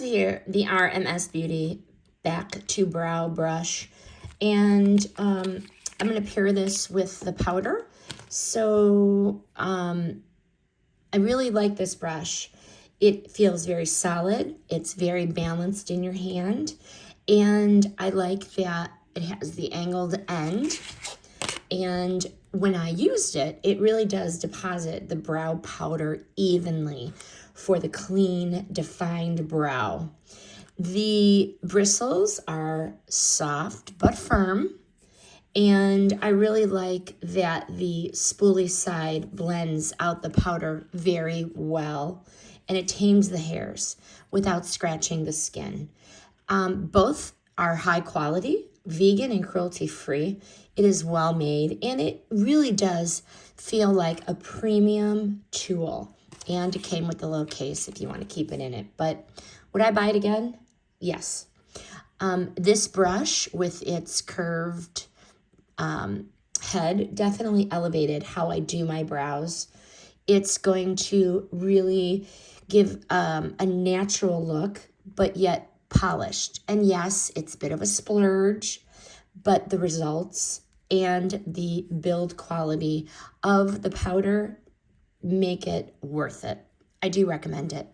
here the RMS Beauty Back2Brow brush, and I'm going to pair this with the powder. So I really like this brush. It feels very solid. It's very balanced in your hand, and I like that it has the angled end. And when I used it, it really does deposit the brow powder evenly for the clean, defined brow. The bristles are soft but firm, and I really like that the spoolie side blends out the powder very well, and it tames the hairs without scratching the skin. Both are high quality, vegan and cruelty free. It is well made, and it really does feel like a premium tool. And it came with the little case if you want to keep it in it. But would I buy it again? Yes. This brush with its curved head definitely elevated how I do my brows. It's going to really give a natural look, but yet polished. And yes, it's a bit of a splurge, but the results and the build quality of the powder make it worth it. I do recommend it.